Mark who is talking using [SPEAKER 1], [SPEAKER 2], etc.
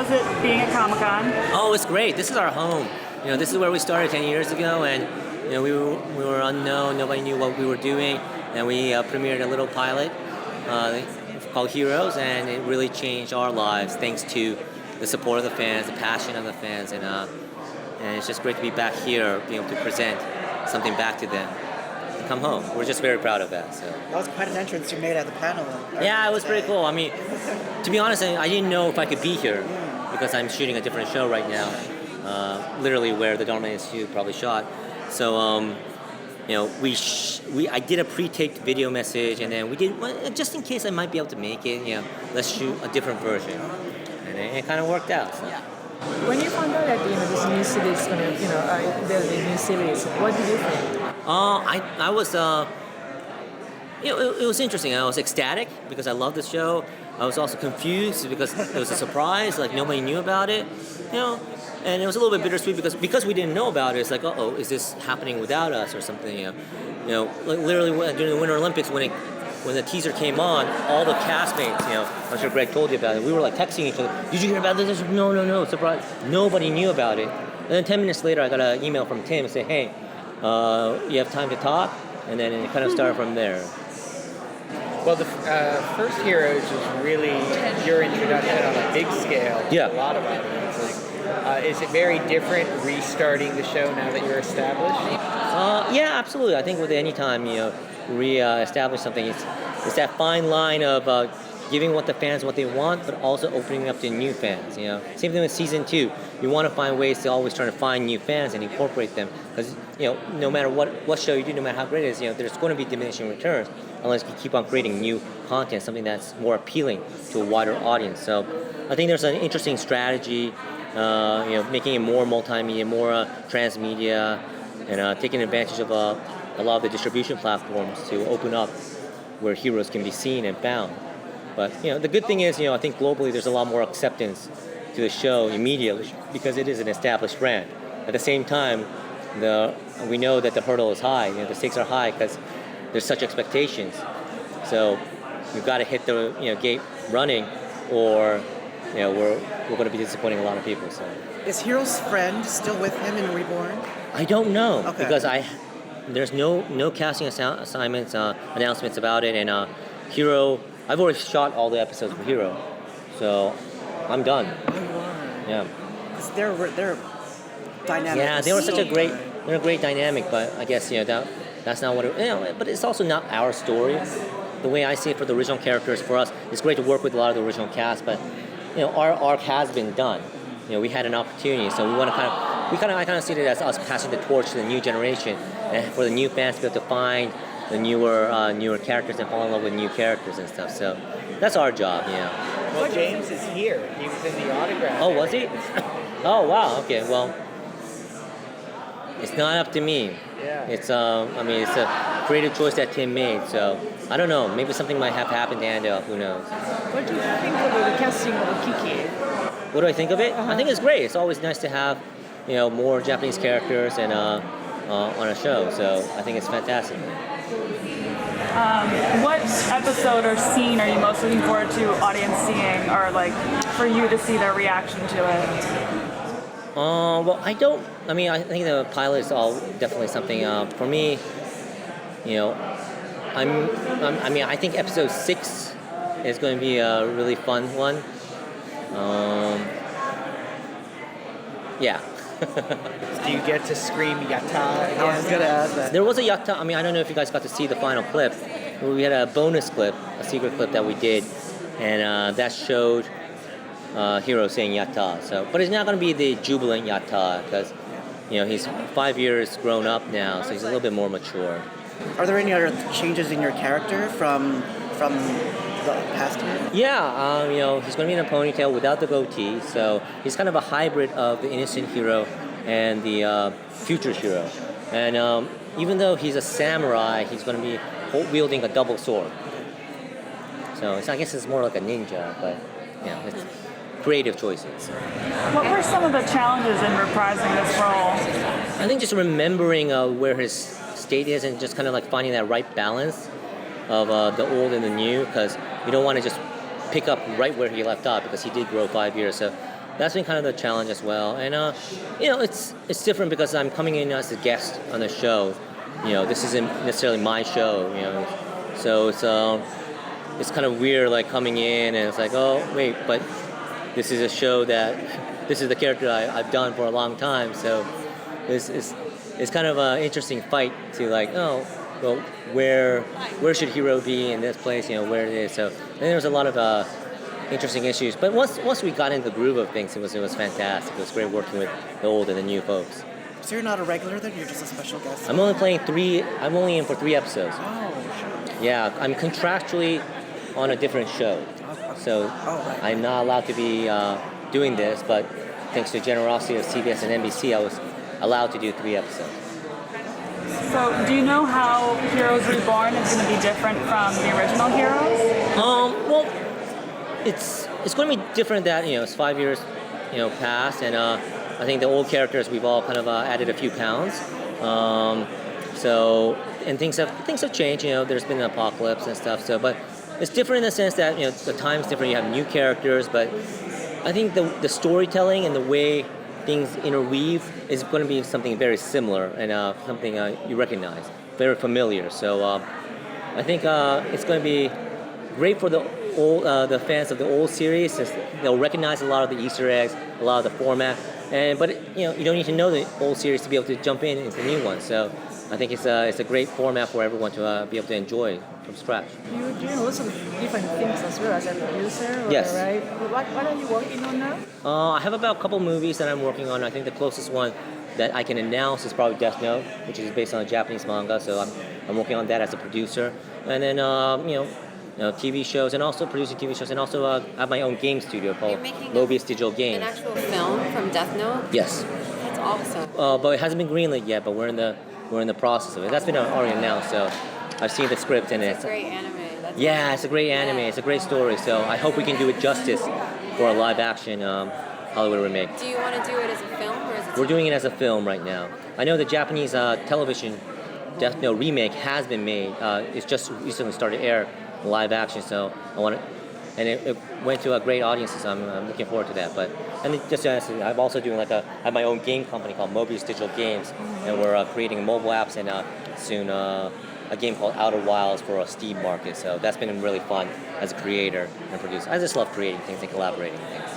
[SPEAKER 1] How's it being at Comic-Con?
[SPEAKER 2] Oh, it's great. This is our home. This is where we started 10 years ago, and we were unknown. Nobody knew what we were doing, and we premiered a little pilot called Heroes, and it really changed our lives thanks to the support of the fans, the passion of the fans, and it's just great to be back here, being able to present something back to them. Come home. We're just very proud of that. So
[SPEAKER 3] that was quite an entrance you made at the panel.
[SPEAKER 2] Yeah, it was pretty cool. I mean, to be honest, I didn't know if I could be here because I'm shooting a different show right now, literally where the Dharma Institute probably shot. So, I did a pre-taped video message, and then we did, just in case I might be able to make it, let's shoot a different version, and it kind of worked out. So.
[SPEAKER 4] Yeah. When you found out that this new series is gonna, there's a new series, what did you think?
[SPEAKER 2] I was, it was interesting. I was ecstatic because I love the show. I was also confused because it was a surprise, like nobody knew about it, and it was a little bit bittersweet because we didn't know about it. It's like, uh-oh, is this happening without us or something? Like literally during the Winter Olympics when the teaser came on, all the castmates, I'm sure Greg told you about it, we were like texting each other, did you hear about this? No, surprise. Nobody knew about it. And then 10 minutes later, I got an email from Tim saying, hey, you have time to talk? And then it kind of started from there.
[SPEAKER 5] Well, the first Heroes was really your introduction on a big scale to a lot of audiences. Is it very different restarting the show now that you're established?
[SPEAKER 2] Yeah, absolutely. I think with any time, re-establish something, it's that fine line of giving what the fans what they want, but also opening up to new fans. Same thing with season 2. You want to find ways to always try to find new fans and incorporate them, because no matter what show you do, no matter how great it is, there's going to be diminishing returns unless you keep on creating new content, something that's more appealing to a wider audience. So I think there's an interesting strategy, making it more multimedia, more transmedia, and taking advantage of a lot of the distribution platforms to open up where Heroes can be seen and found. But the good thing is, I think globally there's a lot more acceptance to the show immediately because it is an established brand. At the same time, we know that the hurdle is high. The stakes are high because there's such expectations. So we've got to hit the gate running, or we're going to be disappointing a lot of people. So
[SPEAKER 3] is Hiro's friend still with him in Reborn?
[SPEAKER 2] I don't know because there's no casting assignments, announcements about it, and Hiro. I've already shot all the episodes for Hiro, so I'm done.
[SPEAKER 3] Oh, you are.
[SPEAKER 2] Yeah.
[SPEAKER 3] They're dynamic.
[SPEAKER 2] Yeah, they were such a great dynamic, but I guess that's not what it. But it's also not our story. The way I see it for the original characters, for us, it's great to work with a lot of the original cast, but our arc has been done. We had an opportunity, so we want to I kind of see it as us passing the torch to the new generation, and for the new fans to be able to find the newer characters and fall in love with new characters and stuff. So that's our job,
[SPEAKER 5] Well, James is here. He was in the autograph.
[SPEAKER 2] Oh, was he? Oh, wow. Okay. Well, it's not up to me.
[SPEAKER 5] Yeah.
[SPEAKER 2] It's it's a creative choice that Tim made. So I don't know. Maybe something might have happened to Andel. Who knows?
[SPEAKER 4] What do you think of the casting of Kiki?
[SPEAKER 2] What do I think of it? I think it's great. It's always nice to have more Japanese characters and on a show. So I think it's fantastic.
[SPEAKER 1] What episode or scene are you most looking forward to audience seeing, or like for you to see their reaction to it?
[SPEAKER 2] Well, I think the pilot is all definitely something for me. I think episode 6 is going to be a really fun one. Yeah.
[SPEAKER 5] Do you get to scream yatta?
[SPEAKER 3] I was gonna ask that.
[SPEAKER 2] There was a yatta. I don't know if you guys got to see the final clip. We had a bonus clip, a secret clip that we did, and that showed Hiro saying yatta. So, but it's not going to be the jubilant yatta because he's 5 years grown up now, so he's a little bit more mature.
[SPEAKER 3] Are there any other changes in your character from the past year?
[SPEAKER 2] Yeah, he's going to be in a ponytail without the goatee, so he's kind of a hybrid of the innocent Hiro and the future Hiro. And even though he's a samurai, he's going to be wielding a double sword. So I guess it's more like a ninja, but it's creative choices.
[SPEAKER 1] What were some of the challenges in reprising this role?
[SPEAKER 2] I think just remembering where his state is and just kind of like finding that right balance of the old and the new, because you don't want to just pick up right where he left off because he did grow 5 years. So that's been kind of the challenge as well. And it's different because I'm coming in as a guest on the show. This isn't necessarily my show. So it's kind of weird, like coming in and it's like, oh wait, but this is a show that this is the character I've done for a long time. So it's kind of an interesting fight to like, oh, well, where should Hiro be in this place? Where it is. So and there's a lot of interesting issues. But once we got into the groove of things, it was fantastic. It was great working with the old and the new folks.
[SPEAKER 3] So you're not a regular then? You're just a special guest?
[SPEAKER 2] I'm only in for 3 episodes.
[SPEAKER 3] Oh, sure.
[SPEAKER 2] Yeah, I'm contractually on a different show. So
[SPEAKER 3] right.
[SPEAKER 2] I'm not allowed to be doing this, but thanks to the generosity of CBS and NBC, I was allowed to do 3 episodes.
[SPEAKER 1] So, do you know how Heroes Reborn is going to be different from the original Heroes?
[SPEAKER 2] Well, it's going to be different that, it's 5 years, past, and I think the old characters, we've all kind of added a few pounds. And things have changed, there's been an apocalypse and stuff, but it's different in the sense that, the time's different, you have new characters, but I think the storytelling and the way things interweave is going to be something very similar and something you recognize, very familiar. So I think it's going to be great for the fans of the old series. Since they'll recognize a lot of the Easter eggs, a lot of the format, but you don't need to know the old series to be able to jump into the new one. So I think it's a great format for everyone to be able to enjoy from scratch.
[SPEAKER 4] You're doing lots of different things as well as a producer,
[SPEAKER 2] yes.
[SPEAKER 4] Right? What are you working on now?
[SPEAKER 2] I have about a couple movies that I'm working on. I think the closest one that I can announce is probably Death Note, which is based on a Japanese manga. So I'm working on that as a producer, and then TV shows, and also producing TV shows, and also I have my own game studio called Mobius Digital Games.
[SPEAKER 6] An actual film from Death Note?
[SPEAKER 2] Yes.
[SPEAKER 6] That's awesome.
[SPEAKER 2] But it hasn't been greenlit yet. But we're in the process of it. That's been already announced. So I've seen the script and
[SPEAKER 6] It's a great anime.
[SPEAKER 2] It's a great anime. It's a great story. So I hope we can do it justice for a live action Hollywood remake.
[SPEAKER 6] Do you want to do it as a film or as a
[SPEAKER 2] We're doing it as a film right now. I know the Japanese television Death Note remake has been made. It's just recently started air live action. So I want to, and it went to a great audience. So I'm looking forward to that. I'm also doing I have my own game company called Mobius Digital Games, and we're creating mobile apps and soon a game called Outer Wilds for a Steam market. So that's been really fun as a creator and producer. I just love creating things and collaborating things.